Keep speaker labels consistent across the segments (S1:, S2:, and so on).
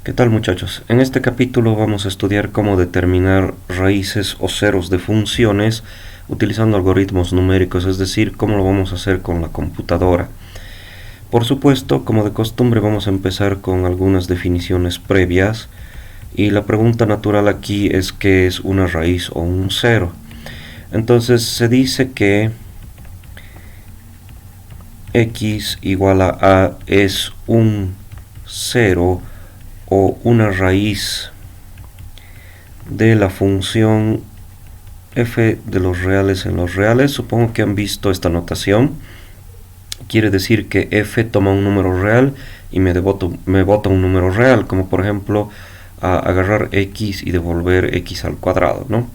S1: ¿Qué tal, muchachos? En este capítulo vamos a estudiar cómo determinar raíces o ceros de funciones utilizando algoritmos numéricos, es decir, cómo lo vamos a hacer con la computadora. Por supuesto, como de costumbre, vamos a empezar con algunas definiciones previas y la pregunta natural aquí es ¿qué es una raíz o un cero? Entonces se dice que x igual a es un cero o una raíz de la función f de los reales en los reales. Supongo que han visto esta notación. Quiere decir que f toma un número real y me bota un número real, como por ejemplo agarrar x y devolver x al cuadrado, ¿no?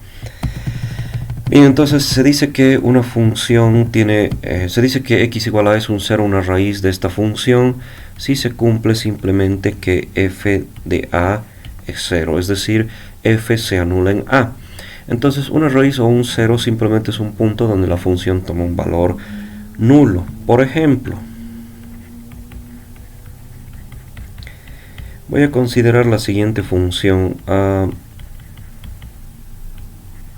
S1: Bien, entonces se dice que una función se dice que x igual a es un cero, una raíz de esta función, si se cumple simplemente que f de a es cero, es decir, f se anula en a. Entonces una raíz o un cero simplemente es un punto donde la función toma un valor nulo. Por ejemplo, voy a considerar la siguiente función,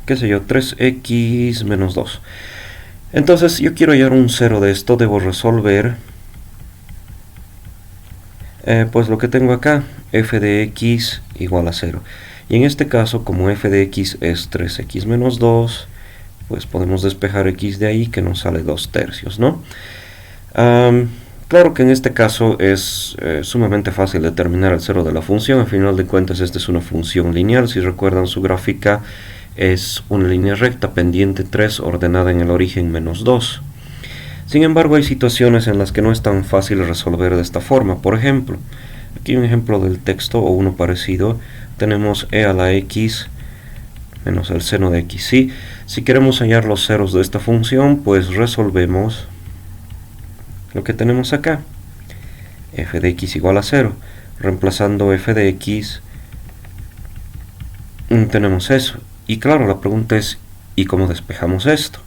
S1: qué sé yo, 3x menos 2. Entonces yo quiero hallar un cero de esto, debo resolver pues lo que tengo acá, f de x igual a 0. Y en este caso, como f de x es 3x menos 2, pues podemos despejar x de ahí, que nos sale 2/3, ¿no? Claro que en este caso es sumamente fácil determinar el cero de la función. Al final de cuentas, esta es una función lineal. Si recuerdan, su gráfica es una línea recta, pendiente 3, ordenada en el origen menos 2. Sin embargo, hay situaciones en las que no es tan fácil resolver de esta forma. Por ejemplo, aquí un ejemplo del texto o uno parecido. Tenemos e a la x menos el seno de x. ¿Sí? Si queremos hallar los ceros de esta función, pues resolvemos lo que tenemos acá. F de x igual a 0. Reemplazando f de x, tenemos eso. Y claro, la pregunta es, ¿y cómo despejamos esto?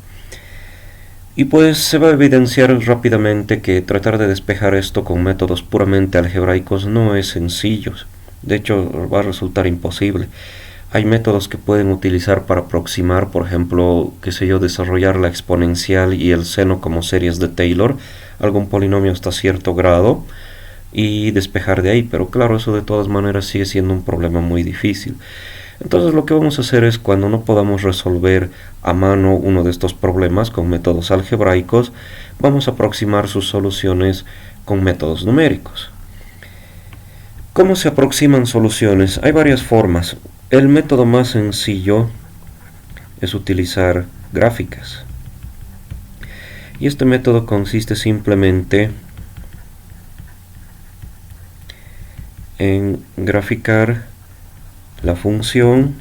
S1: Y pues se va a evidenciar rápidamente que tratar de despejar esto con métodos puramente algebraicos no es sencillo. De hecho, va a resultar imposible. Hay métodos que pueden utilizar para aproximar, por ejemplo, qué sé yo, desarrollar la exponencial y el seno como series de Taylor, algún polinomio hasta cierto grado, y despejar de ahí. Pero claro, eso de todas maneras sigue siendo un problema muy difícil. Entonces lo que vamos a hacer es, cuando no podamos resolver a mano uno de estos problemas con métodos algebraicos, vamos a aproximar sus soluciones con métodos numéricos. ¿Cómo se aproximan soluciones? Hay varias formas. El método más sencillo es utilizar gráficas. Y este método consiste simplemente en graficar la función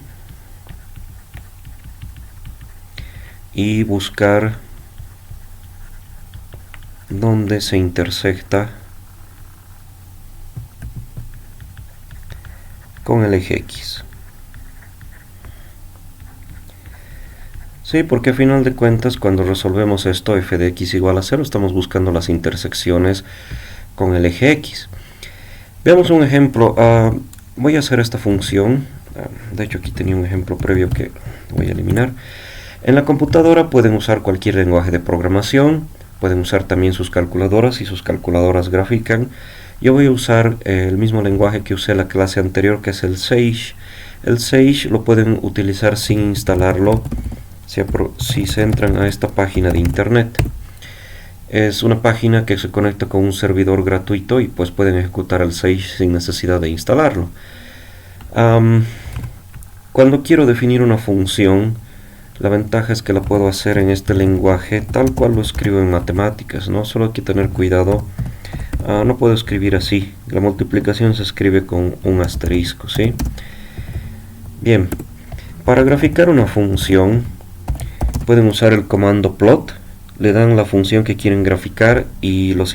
S1: y buscar dónde se intersecta con el eje X. Sí, porque a final de cuentas, cuando resolvemos esto, f de x igual a 0, estamos buscando las intersecciones con el eje X. Veamos un ejemplo. Voy a hacer esta función. De hecho, aquí tenía un ejemplo previo que voy a eliminar. En la computadora pueden usar cualquier lenguaje de programación. Pueden usar también sus calculadoras, y sus calculadoras grafican. Yo voy a usar el mismo lenguaje que usé en la clase anterior, que es el Sage. El Sage lo pueden utilizar sin instalarlo si se entran a esta página de internet. Es una página que se conecta con un servidor gratuito y pues pueden ejecutar el Sage sin necesidad de instalarlo. Cuando quiero definir una función, la ventaja es que la puedo hacer en este lenguaje tal cual lo escribo en matemáticas, ¿no? Solo hay que tener cuidado. No puedo escribir así. La multiplicación se escribe con un asterisco, ¿sí? Bien, para graficar una función pueden usar el comando plot. Le dan la función que quieren graficar y los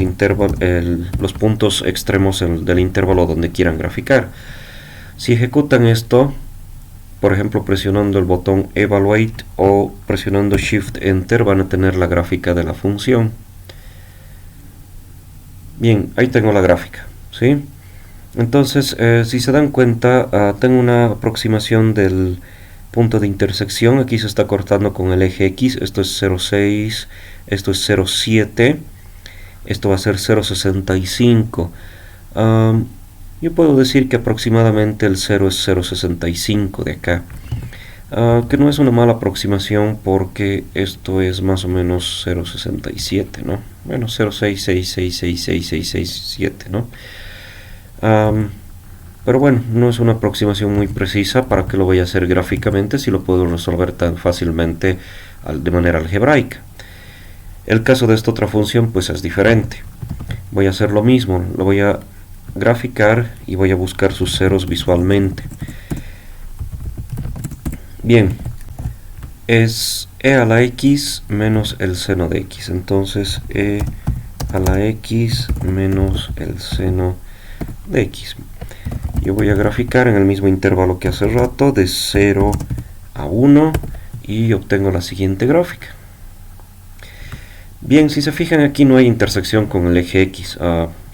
S1: puntos extremos del intervalo donde quieran graficar. Si ejecutan esto, por ejemplo presionando el botón Evaluate o presionando Shift Enter, van a tener la gráfica de la función. Bien, ahí tengo la gráfica, ¿sí? Entonces, si se dan cuenta, tengo una aproximación del punto de intersección. Aquí se está cortando con el eje X. Esto es 0,6, esto es 0,7, esto va a ser 0,65. Yo puedo decir que aproximadamente el 0 es 0,65 de acá. Que no es una mala aproximación porque esto es más o menos 0,67, ¿no? Bueno, 0,6666667, ¿no? Pero bueno, no es una aproximación muy precisa. ¿Para qué lo voy a hacer gráficamente si lo puedo resolver tan fácilmente de manera algebraica? El caso de esta otra función pues es diferente. Voy a hacer lo mismo, lo voy a graficar y voy a buscar sus ceros visualmente. Bien, es e a la x menos el seno de x. Entonces e a la x menos el seno de x. Yo voy a graficar en el mismo intervalo que hace rato, de 0 a 1, y obtengo la siguiente gráfica. Bien, si se fijan, aquí no hay intersección con el eje X.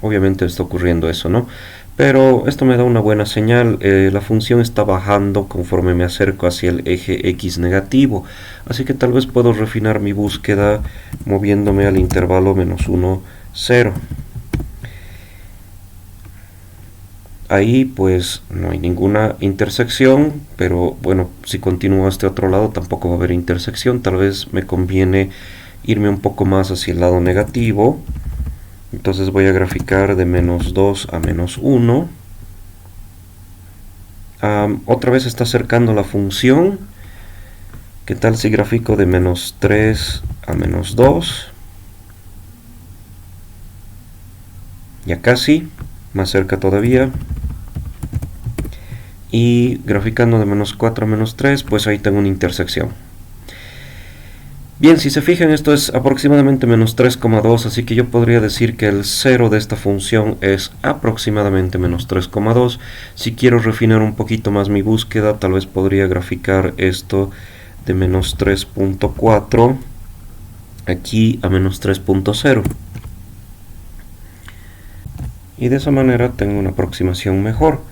S1: Obviamente está ocurriendo eso, ¿no? Pero esto me da una buena señal. La función está bajando conforme me acerco hacia el eje X negativo. Así que tal vez puedo refinar mi búsqueda moviéndome al intervalo menos 1, 0. Ahí pues no hay ninguna intersección, pero bueno, si continúo a este otro lado tampoco va a haber intersección. Tal vez me conviene irme un poco más hacia el lado negativo. Entonces voy a graficar de menos 2 a menos 1. Otra vez está acercando la función. ¿Qué tal si grafico de menos 3 a menos 2? Ya casi, más cerca todavía. Y graficando de menos 4 a menos 3, pues ahí tengo una intersección. Bien, si se fijan, esto es aproximadamente menos 3,2, así que yo podría decir que el 0 de esta función es aproximadamente menos 3,2. Si quiero refinar un poquito más mi búsqueda, tal vez podría graficar esto de menos 3,4 aquí a menos 3,0. Y de esa manera tengo una aproximación mejor.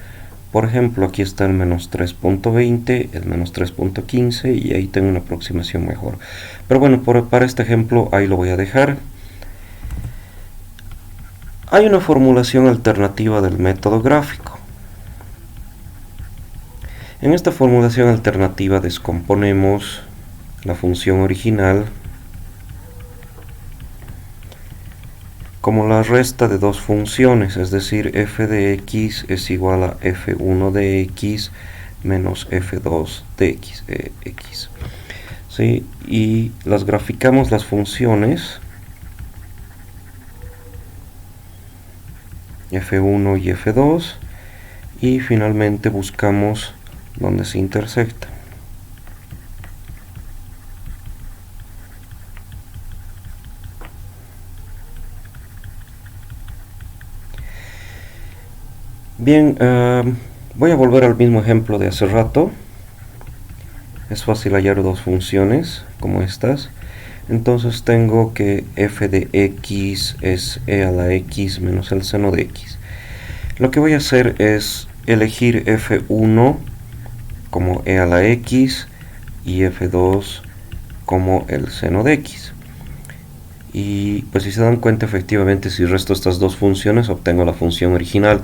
S1: Por ejemplo, aquí está el menos 3,20, el menos 3,15, y ahí tengo una aproximación mejor. Pero bueno, para este ejemplo ahí lo voy a dejar. Hay una formulación alternativa del método gráfico. En esta formulación alternativa descomponemos la función original como la resta de dos funciones, es decir, f de x es igual a f1 de x menos f2 de x. ¿Sí? Y las graficamos las funciones f1 y f2 y finalmente buscamos donde se intersectan. Bien, voy a volver al mismo ejemplo de hace rato. Es fácil hallar dos funciones como estas. Entonces tengo que f de x es e a la x menos el seno de x. Lo que voy a hacer es elegir f1 como e a la x y f2 como el seno de x. Y pues si se dan cuenta, efectivamente, si resto estas dos funciones obtengo la función original.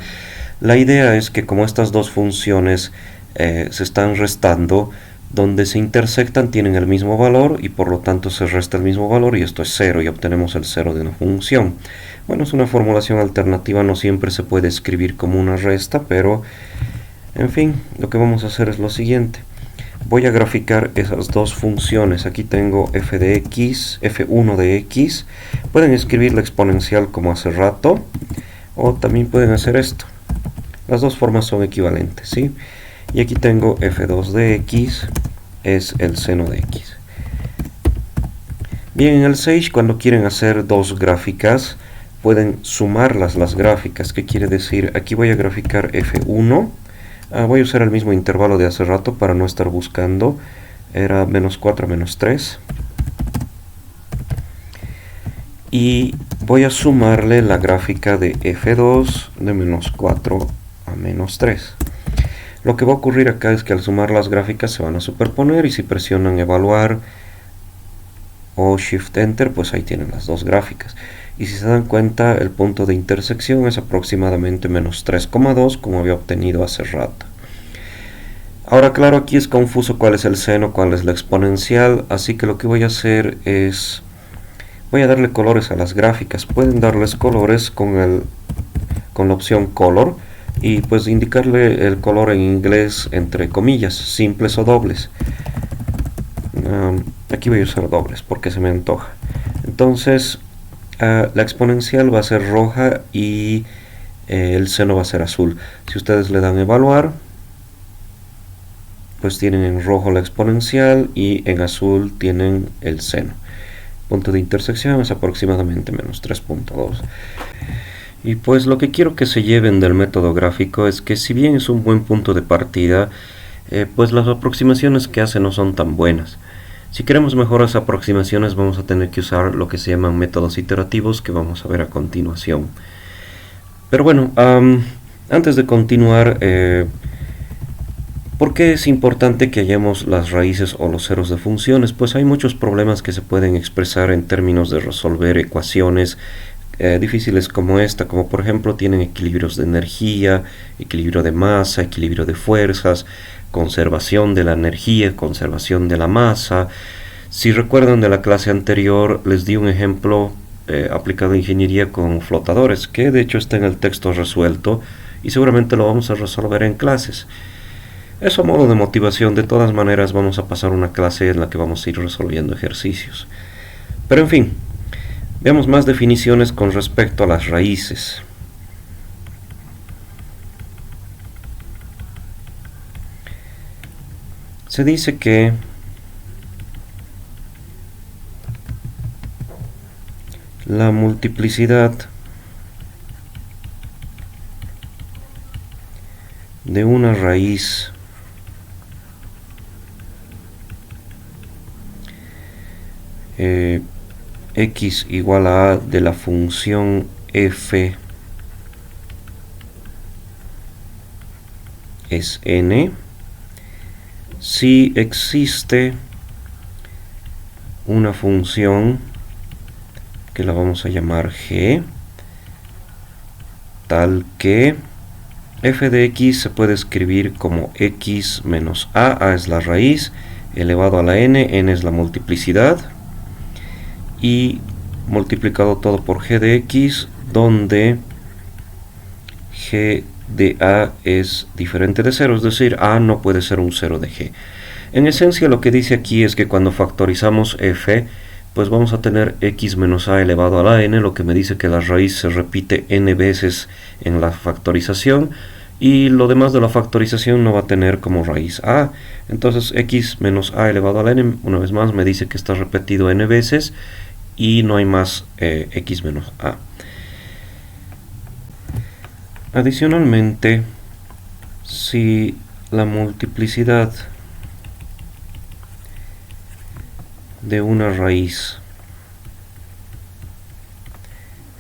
S1: La idea es que como estas dos funciones se están restando, donde se intersectan tienen el mismo valor y por lo tanto se resta el mismo valor y esto es 0 y obtenemos el 0 de una función. Bueno, es una formulación alternativa, no siempre se puede escribir como una resta, pero en fin, lo que vamos a hacer es lo siguiente. Voy a graficar esas dos funciones. Aquí tengo f de x, f1 de x. Pueden escribir la exponencial como hace rato o también pueden hacer esto. Las dos formas son equivalentes, ¿sí? Y aquí tengo f2 de x es el seno de x. Bien, en el Sage, cuando quieren hacer dos gráficas, pueden sumarlas las gráficas. ¿Qué quiere decir? Aquí voy a graficar f1. Voy a usar el mismo intervalo de hace rato para no estar buscando. Era menos 4 a menos 3. Y voy a sumarle la gráfica de f2 de menos 4 a menos 3. Lo que va a ocurrir acá es que al sumar las gráficas se van a superponer, y si presionan evaluar o Shift Enter, pues ahí tienen las dos gráficas. Y si se dan cuenta, el punto de intersección es aproximadamente menos 3,2, como había obtenido hace rato. Ahora, claro, aquí es confuso cuál es el seno, cuál es la exponencial, así que lo que voy a hacer es, voy a darle colores a las gráficas. Pueden darles colores con la opción Color, y pues indicarle el color en inglés entre comillas, simples o dobles. Aquí voy a usar dobles porque se me antoja. Entonces la exponencial va a ser roja y el seno va a ser azul. Si ustedes le dan evaluar, pues tienen en rojo la exponencial y en azul tienen el seno. Punto de intersección es aproximadamente menos 3,2. Y pues lo que quiero que se lleven del método gráfico es que, si bien es un buen punto de partida, pues las aproximaciones que hace no son tan buenas. Si queremos mejores aproximaciones, vamos a tener que usar lo que se llaman métodos iterativos, que vamos a ver a continuación. Pero bueno, antes de continuar, ¿por qué es importante que hallemos las raíces o los ceros de funciones? Pues hay muchos problemas que se pueden expresar en términos de resolver ecuaciones difíciles como esta, como por ejemplo tienen equilibrios de energía, equilibrio de masa, equilibrio de fuerzas, conservación de la energía, conservación de la masa. Si recuerdan de la clase anterior, les di un ejemplo aplicado a ingeniería con flotadores, que de hecho está en el texto resuelto y seguramente lo vamos a resolver en clases. Eso a modo de motivación. De todas maneras vamos a pasar una clase en la que vamos a ir resolviendo ejercicios. Pero en fin, veamos más definiciones con respecto a las raíces. Se dice que la multiplicidad de una raíz x igual a de la función f es n si existe una función que la vamos a llamar g, tal que f de x se puede escribir como x menos a es la raíz, elevado a la n es la multiplicidad, y multiplicado todo por g de x, donde g de a es diferente de 0, es decir, a no puede ser un 0 de g. En esencia, lo que dice aquí es que cuando factorizamos f, pues vamos a tener x menos a elevado a la n, lo que me dice que la raíz se repite n veces en la factorización, y lo demás de la factorización no va a tener como raíz a. Entonces x menos a elevado a la n, una vez más, me dice que está repetido n veces y no hay más x menos a. Adicionalmente, si la multiplicidad de una raíz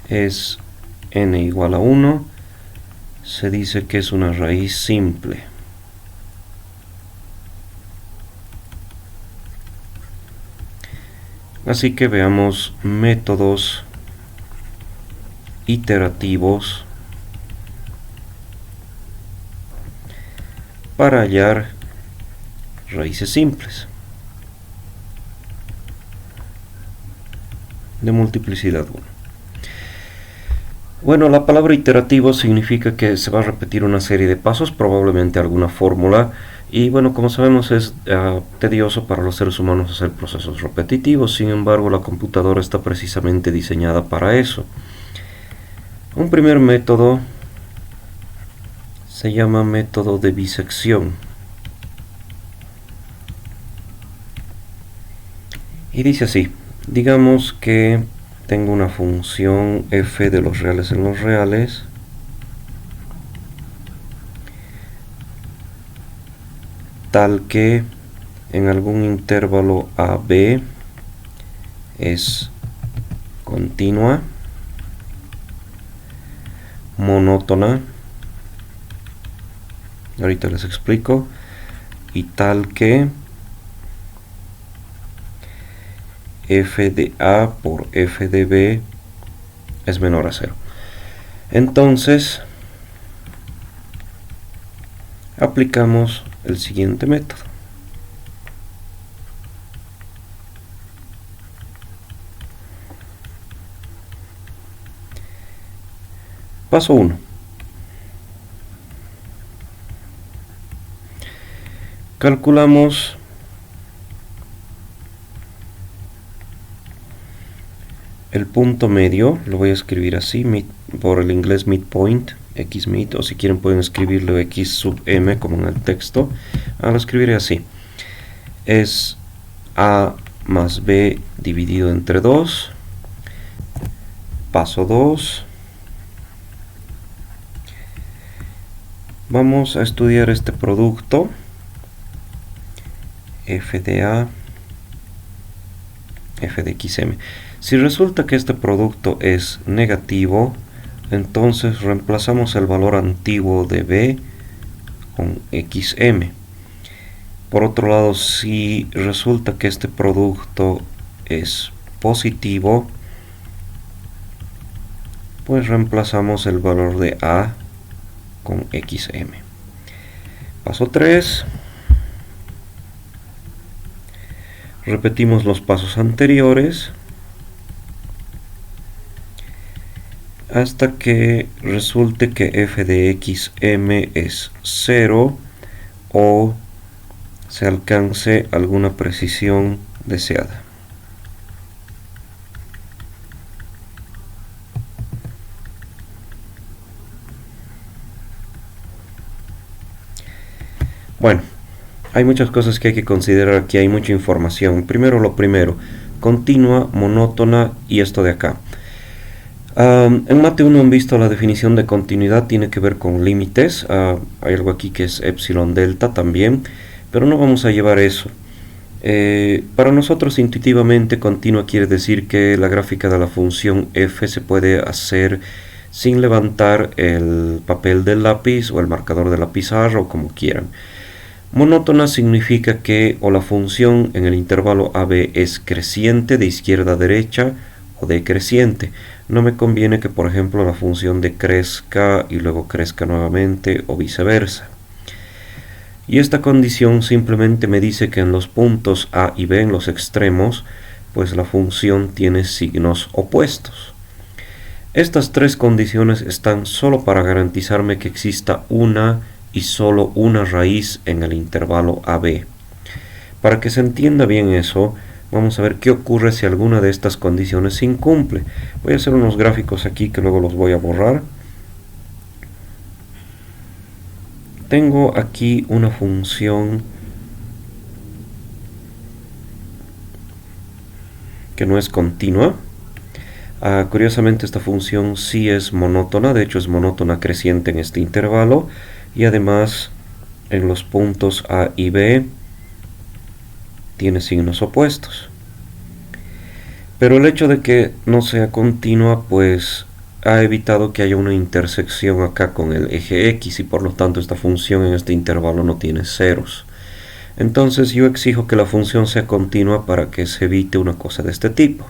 S1: es n igual a 1, se dice que es una raíz simple. Así que veamos métodos iterativos para hallar raíces simples de multiplicidad 1. Bueno, la palabra iterativo significa que se va a repetir una serie de pasos, probablemente alguna fórmula, y bueno, como sabemos es tedioso para los seres humanos hacer procesos repetitivos. Sin embargo, la computadora está precisamente diseñada para eso. Un primer método se llama método de bisección. Y dice así: digamos que tengo una función f de los reales en los reales tal que en algún intervalo a b es continua, monótona ahorita les explico, y tal que f de a por f de b es menor a 0. Entonces aplicamos el siguiente método. Paso 1. Calculamos el punto medio, lo voy a escribir así, por el inglés midpoint, x mid, o si quieren pueden escribirlo x sub m como en el texto. Lo escribiré así. Es a más b dividido entre 2. Paso 2. Vamos a estudiar este producto, f de a, f de xm. Si resulta que este producto es negativo, entonces reemplazamos el valor antiguo de b con xm. Por otro lado, si resulta que este producto es positivo, pues reemplazamos el valor de a con xm. Paso 3. Repetimos los pasos anteriores hasta que resulte que f de xm es 0 o se alcance alguna precisión deseada. Bueno, hay muchas cosas que hay que considerar aquí, hay mucha información. Primero lo primero, continua, monótona y esto de acá. En Mate 1 han visto la definición de continuidad, tiene que ver con límites. Hay algo aquí que es epsilon delta también, pero no vamos a llevar eso. Para nosotros intuitivamente continua quiere decir que la gráfica de la función f se puede hacer sin levantar el papel del lápiz o el marcador de la pizarra o como quieran. Monótona significa que o la función en el intervalo AB es creciente de izquierda a derecha o decreciente. No me conviene que por ejemplo la función decrezca y luego crezca nuevamente o viceversa. Y esta condición simplemente me dice que en los puntos A y B, en los extremos, pues la función tiene signos opuestos. Estas tres condiciones están solo para garantizarme que exista una y solo una raíz en el intervalo AB. Para que se entienda bien eso, vamos a ver qué ocurre si alguna de estas condiciones se incumple. Voy a hacer unos gráficos aquí que luego los voy a borrar. Tengo aquí una función que no es continua. Curiosamente esta función sí es monótona, de hecho es monótona creciente en este intervalo. Y además en los puntos A y B tiene signos opuestos. Pero el hecho de que no sea continua pues ha evitado que haya una intersección acá con el eje X y por lo tanto esta función en este intervalo no tiene ceros. Entonces yo exijo que la función sea continua para que se evite una cosa de este tipo.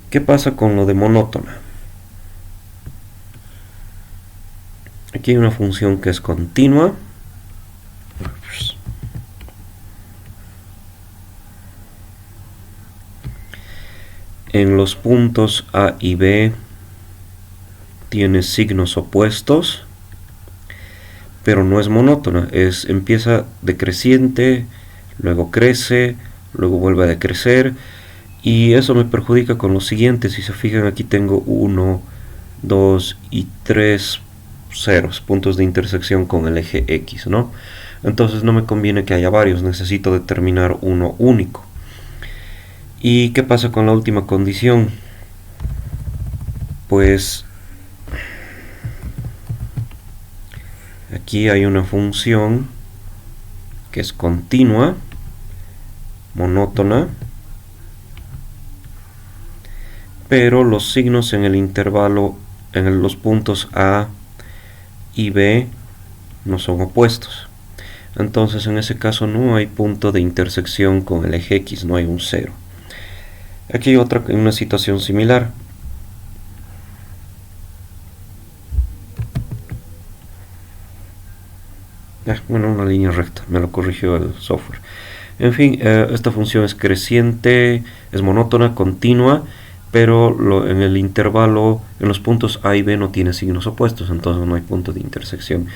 S1: ¿Qué pasa con lo de monótona? Aquí hay una función que es continua. En los puntos A y B tiene signos opuestos, pero no es monótona. Empieza decreciente, luego crece, luego vuelve a decrecer. Y eso me perjudica con los siguientes. Si se fijan, aquí tengo 1, 2 y 3 ceros, puntos de intersección con el eje X, ¿no? Entonces no me conviene que haya varios, necesito determinar uno único. ¿Y qué pasa con la última condición? Pues aquí hay una función que es continua, monótona, pero los signos en el intervalo, en los puntos A y B no son opuestos. Entonces en ese caso no hay punto de intersección con el eje X, no hay un 0. Aquí hay una situación similar. Bueno, una línea recta, me lo corrigió el software. En fin, esta función es creciente, es monótona, continua, pero en el intervalo, en los puntos A y B no tiene signos opuestos, entonces no hay punto de intersección.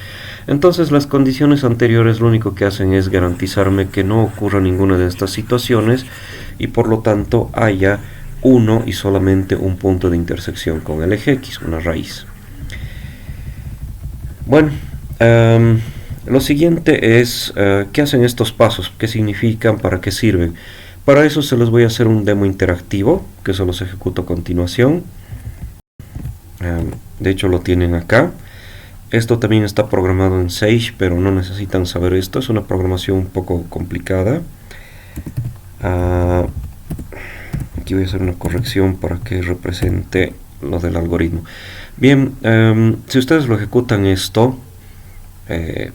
S1: Entonces las condiciones anteriores lo único que hacen es garantizarme que no ocurra ninguna de estas situaciones y por lo tanto haya uno y solamente un punto de intersección con el eje X, una raíz. Bueno, lo siguiente es qué hacen estos pasos, qué significan, para qué sirven. Para eso se les voy a hacer un demo interactivo, que se los ejecuto a continuación. De hecho lo tienen acá. Esto también está programado en Sage, pero no necesitan saber esto, es una programación un poco complicada. Aquí voy a hacer una corrección para que represente lo del algoritmo. Bien, si ustedes lo ejecutan esto,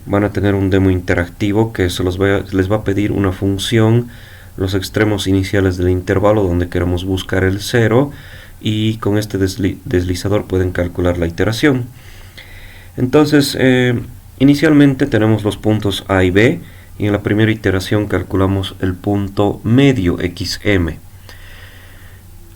S1: van a tener un demo interactivo que les va a pedir una función, los extremos iniciales del intervalo donde queremos buscar el 0, y con este deslizador pueden calcular la iteración. Entonces, inicialmente tenemos los puntos A y B, y en la primera iteración calculamos el punto medio XM.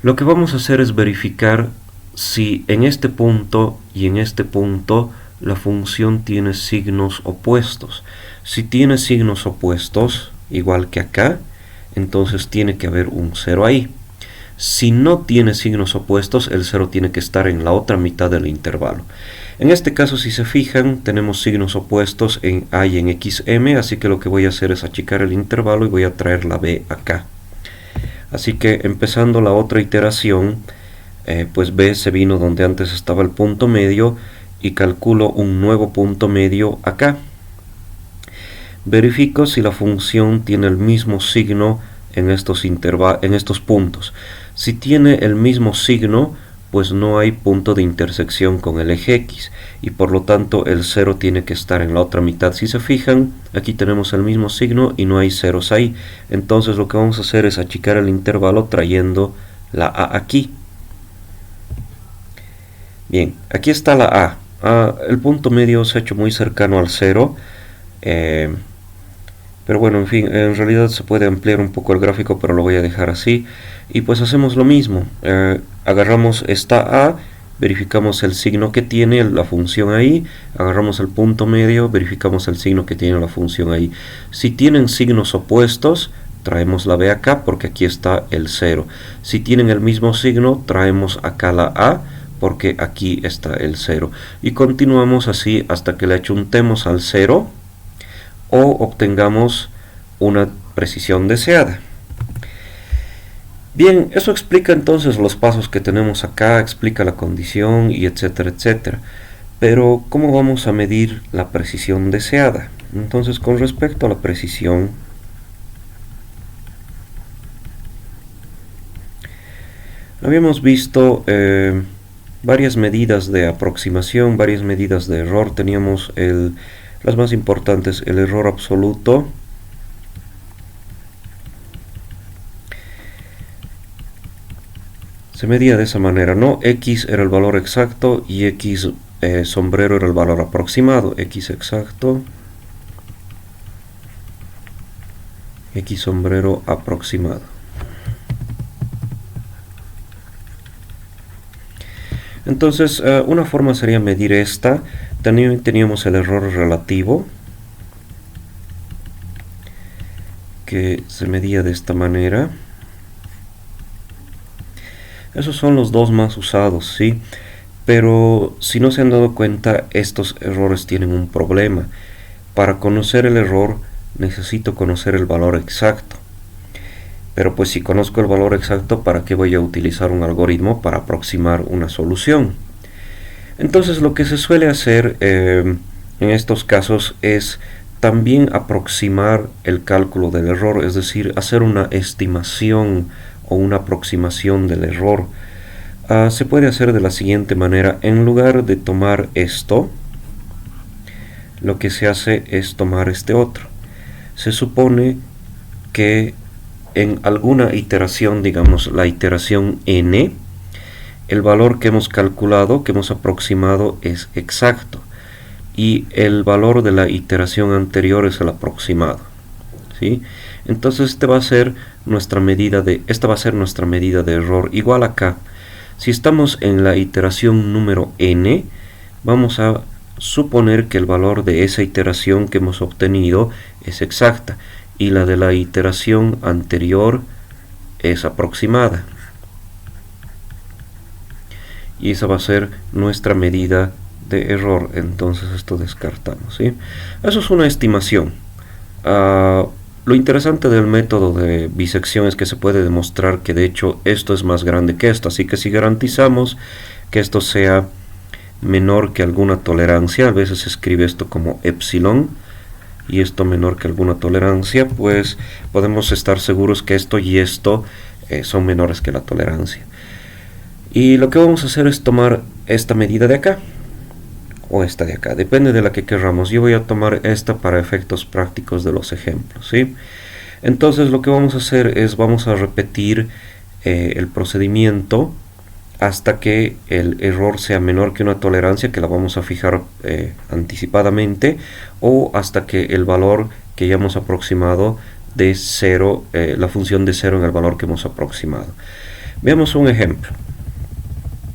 S1: Lo que vamos a hacer es verificar si en este punto y en este punto la función tiene signos opuestos. Si tiene signos opuestos, igual que acá, entonces tiene que haber un 0 ahí. Si no tiene signos opuestos, el 0 tiene que estar en la otra mitad del intervalo. En este caso, si se fijan, tenemos signos opuestos en A y en XM, así que lo que voy a hacer es achicar el intervalo y voy a traer la B acá. Así que empezando la otra iteración, pues B se vino donde antes estaba el punto medio y calculo un nuevo punto medio acá. Verifico si la función tiene el mismo signo en estos puntos. Si tiene el mismo signo, pues no hay punto de intersección con el eje X y por lo tanto el 0 tiene que estar en la otra mitad. Si se fijan, aquí tenemos el mismo signo y no hay ceros ahí. Entonces lo que vamos a hacer es achicar el intervalo trayendo la A aquí. Bien, aquí está la A. El punto medio se ha hecho muy cercano al 0. Pero bueno, en fin, en realidad se puede ampliar un poco el gráfico, pero lo voy a dejar así. Y pues hacemos lo mismo. Agarramos esta A, verificamos el signo que tiene la función ahí. Agarramos el punto medio, verificamos el signo que tiene la función ahí. Si tienen signos opuestos, traemos la B acá porque aquí está el 0. Si tienen el mismo signo, traemos acá la A porque aquí está el 0. Y continuamos así hasta que le achuntemos al 0 o obtengamos una precisión deseada. Bien, eso explica entonces los pasos que tenemos acá, explica la condición y etcétera, etcétera. Pero, ¿cómo vamos a medir la precisión deseada? Entonces, con respecto a la precisión, habíamos visto varias medidas de aproximación, varias medidas de error. Teníamos las más importantes, el error absoluto, se medía de esa manera, ¿no? X era el valor exacto y X sombrero era el valor aproximado. X exacto, X sombrero aproximado. Entonces, una forma sería medir esta. También teníamos el error relativo, que se medía de esta manera. Esos son los dos más usados, ¿sí? Pero si no se han dado cuenta, estos errores tienen un problema. Para conocer el error, necesito conocer el valor exacto. Pero pues si conozco el valor exacto, ¿para qué voy a utilizar un algoritmo para aproximar una solución? Entonces lo que se suele hacer en estos casos es también aproximar el cálculo del error, es decir, hacer una estimación o una aproximación del error. Se puede hacer de la siguiente manera: en lugar de tomar esto, lo que se hace es tomar este otro. Se supone que en alguna iteración, digamos la iteración n, el valor que hemos calculado, que hemos aproximado, es exacto, y el valor de la iteración anterior es el aproximado, ¿sí? Entonces esta va a ser nuestra medida de error. Igual acá, si estamos en la iteración número n, vamos a suponer que el valor de esa iteración que hemos obtenido es exacta y la de la iteración anterior es aproximada, y esa va a ser nuestra medida de error. Entonces esto descartamos, ¿sí? Eso es una estimación. Lo interesante del método de bisección es que se puede demostrar que de hecho esto es más grande que esto, así que si garantizamos que esto sea menor que alguna tolerancia, a veces se escribe esto como epsilon, y esto menor que alguna tolerancia, pues podemos estar seguros que esto y esto son menores que la tolerancia. Y lo que vamos a hacer es tomar esta medida de acá, o esta de acá, depende de la que queramos. Yo voy a tomar esta para efectos prácticos de los ejemplos, ¿sí? Entonces lo que vamos a hacer es, vamos a repetir el procedimiento hasta que el error sea menor que una tolerancia, que la vamos a fijar anticipadamente, o hasta que el valor que ya hemos aproximado de 0, la función de 0 en el valor que hemos aproximado. Veamos un ejemplo.